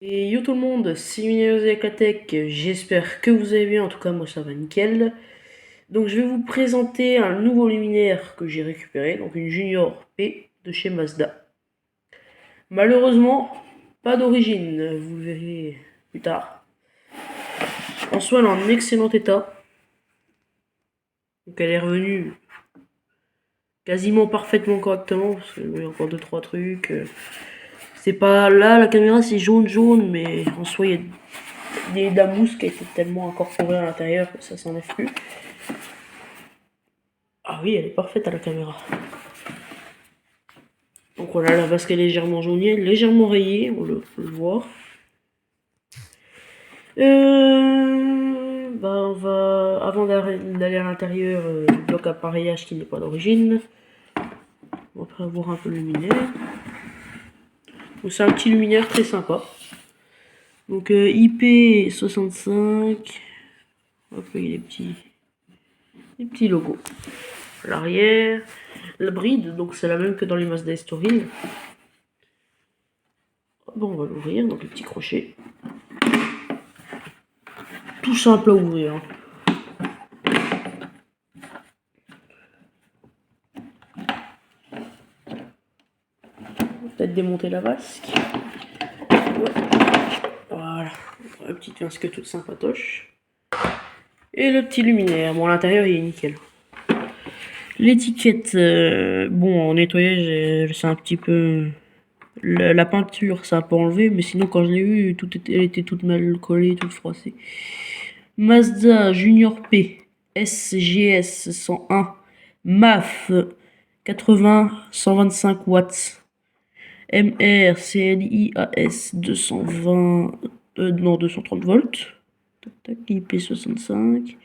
Et yo tout le monde, c'est Mineos Ekatech, j'espère que vous allez bien, en tout cas moi ça va nickel. Donc je vais vous présenter un nouveau luminaire que j'ai récupéré, donc une Junior P de chez Mazda. Malheureusement, pas d'origine, vous le verrez plus tard. En soi elle est en excellent état. Donc elle est revenue quasiment parfaitement correctement, parce qu'il y a encore 2-3 trucs. C'est pas là, la caméra c'est jaune, mais en soi il y a de la mousse qui a été tellement incorporée à l'intérieur que ça s'enlève plus. Ah oui, elle est parfaite à la caméra. Donc voilà, la vasque est légèrement jaunie, légèrement rayée, on peut le voir. On va, avant d'aller à l'intérieur du bloc appareillage qui n'est pas d'origine, on va voir un peu le luminaire. Donc c'est un petit luminaire très sympa. Donc IP65, hop, il y a des petits logos. L'arrière, la bride, donc c'est la même que dans les Mazda Estoril. Bon, on va l'ouvrir, donc le petit crochet. Tout simple à ouvrir. Peut-être démonter la vasque. Ouais. Voilà, la petite vasque toute sympatoche. Et le petit luminaire. Bon, à l'intérieur il est nickel. L'étiquette, bon, en nettoyage, c'est un petit peu. La peinture, ça a pas enlevé, mais sinon, quand je l'ai vue, elle était toute mal collée, toute froissée. Mazda Junior P SGS 101 MAF 80 125 watts MR CLIAS 220 non 230 volts. Tac, tac, IP65.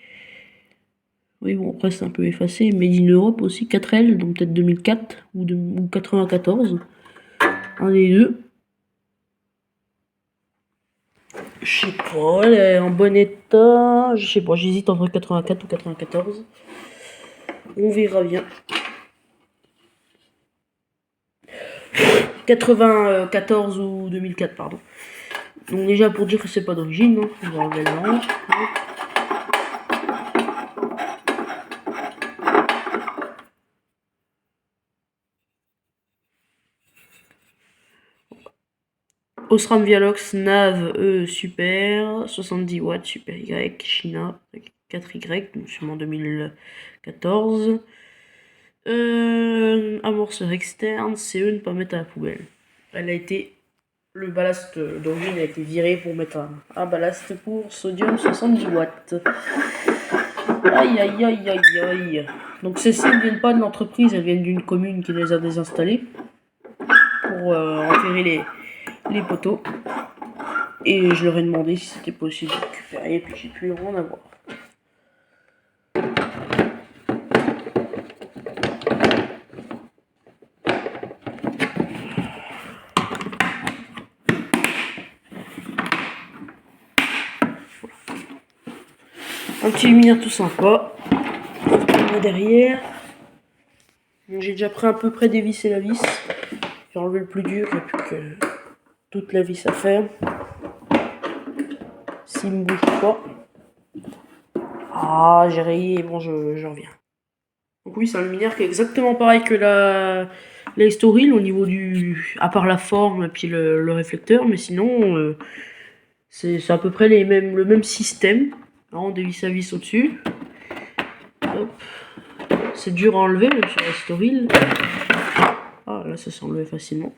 Oui, bon, après c'est un peu effacé. Made in Europe aussi, 4L, donc peut-être 2004 ou 94. Un des deux. Je sais pas, elle est en bon état. Je sais pas, j'hésite entre 84 ou 94. On verra bien. 94 ou 2004, pardon. Donc déjà pour dire que c'est pas d'origine, hein. On va enlever le rang. Osram Vialox Nav Super 70 watts Super Y China 4Y, donc sûrement 2014. Amorceur externe, CE ne pas mettre à la poubelle. Le ballast d'origine a été viré pour mettre un ballast pour sodium 70 watts. Aïe aïe aïe aïe aïe. Donc celles-ci ne viennent pas de l'entreprise, elles viennent d'une commune qui les a désinstallées pour enterrer les poteaux. Et je leur ai demandé si c'était possible de récupérer, et puis j'ai pu en avoir. Un petit luminaire tout sympa. Derrière. Bon, j'ai déjà pris à peu près dévissé la vis. J'ai enlevé le plus dur, et puis que toute la vis à faire. S'il me bouge pas. Ah, j'ai rayé, bon, je reviens. Donc oui, c'est un luminaire qui est exactement pareil que la Estoril au niveau du... à part la forme et puis le réflecteur, mais sinon, c'est à peu près le même système. Alors, on dévisse la vis au-dessus. C'est dur à enlever, même sur la Estoril. Ah, là, ça s'est enlevé facilement.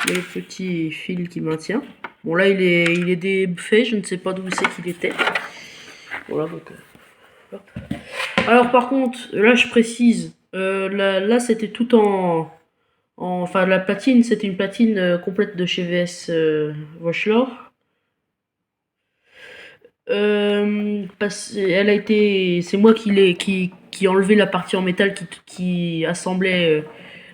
Il y a le petit fil qui maintient. Bon, là, il est défait, je ne sais pas d'où c'est qu'il était. Voilà, donc... hop. Alors par contre, là je précise, là c'était tout enfin la platine, c'était une platine complète de chez VS Vochler. Elle a été, c'est moi qui ai enlevé la partie en métal qui assemblait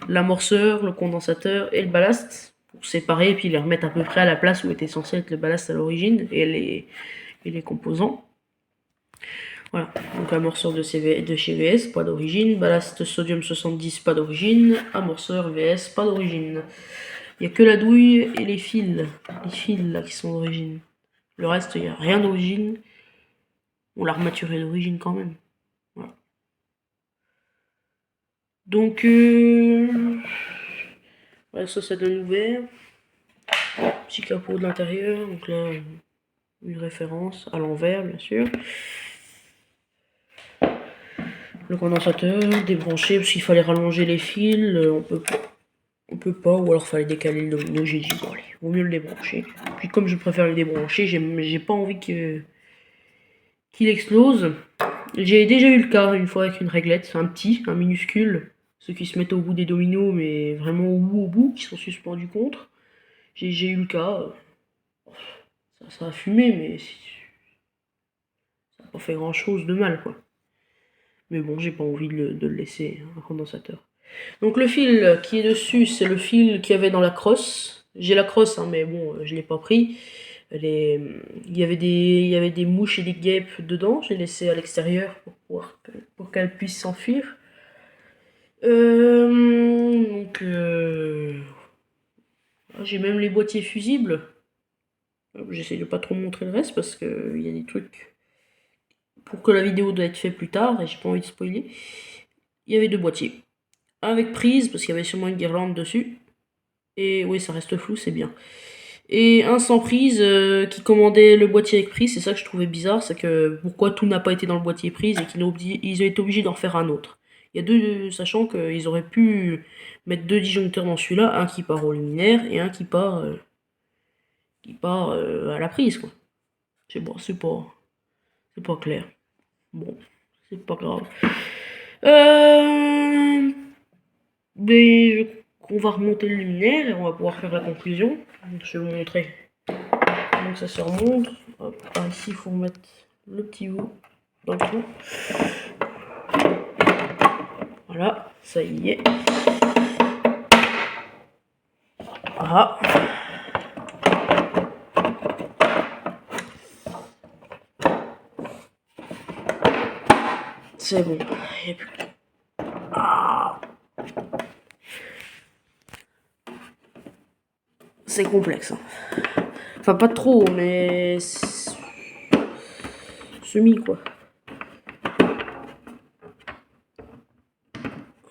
l'amorceur, le condensateur et le ballast pour séparer et puis les remettre à peu près à la place où était censé être le ballast à l'origine et les composants. Voilà, donc amorceur de chez VS, pas d'origine. Ballast sodium 70, pas d'origine. Amorceur VS, pas d'origine. Il n'y a que la douille et les fils là qui sont d'origine. Le reste, il n'y a rien d'origine. On l'armature est d'origine quand même. Voilà. Donc, voilà, ça donne ouvert. Petit capot de l'intérieur, donc là, une référence à l'envers, bien sûr. Le condensateur, débranché, parce qu'il fallait rallonger les fils, on peut pas, ou alors fallait décaler le domino, j'ai dit, bon allez, vaut mieux le débrancher. Puis comme je préfère le débrancher, j'ai pas envie qu'il explose. J'ai déjà eu le cas une fois avec une réglette, un minuscule, ceux qui se mettent au bout des dominos, mais vraiment au bout, qui sont suspendus contre. J'ai eu le cas, ça a fumé, mais ça n'a pas fait grand chose de mal, quoi. Mais bon, j'ai pas envie de le laisser, un condensateur. Donc le fil qui est dessus, c'est le fil qu'il y avait dans la crosse. J'ai la crosse, hein, mais bon, je l'ai pas pris. Il y avait des mouches et des guêpes dedans. J'ai laissé à l'extérieur pour qu'elles puissent s'enfuir. J'ai même les boîtiers fusibles. J'essaie de pas trop montrer le reste parce que il y a des trucs pour que la vidéo doit être faite plus tard et j'ai pas envie de spoiler. Il y avait 2 boîtiers. Un avec prise parce qu'il y avait sûrement une guirlande dessus. Et oui, ça reste flou, c'est bien. Et un sans prise qui commandait le boîtier avec prise. C'est ça que je trouvais bizarre, c'est que pourquoi tout n'a pas été dans le boîtier prise et qu'ils ont été obligés d'en faire un autre. Il y a deux, sachant qu'ils auraient pu mettre 2 disjoncteurs dans celui-là, un qui part au luminaire et un qui part à la prise, quoi. Bon, c'est pas clair. Bon, c'est pas grave. Mais on va remonter le luminaire et on va pouvoir faire la conclusion. Je vais vous montrer comment ça se remonte. Hop, ici il faut mettre le petit bout dans le trou. Voilà, ça y est. Voilà. C'est bon. Il n'y a plus que... Ah. C'est complexe. Hein. Enfin, pas trop, mais... Semi, quoi.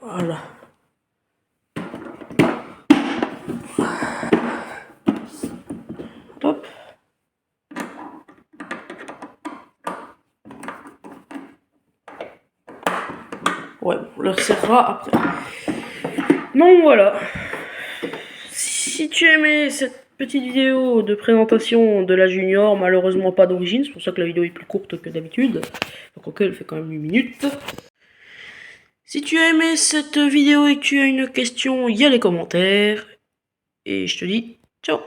Voilà. Hop. Ouais, on le resserrera après. Donc voilà. Si tu aimais cette petite vidéo de présentation de la Junior, malheureusement pas d'origine, c'est pour ça que la vidéo est plus courte que d'habitude. Donc ok, elle fait quand même 8 minutes. Si tu as aimé cette vidéo et que tu as une question, il y a les commentaires. Et je te dis ciao.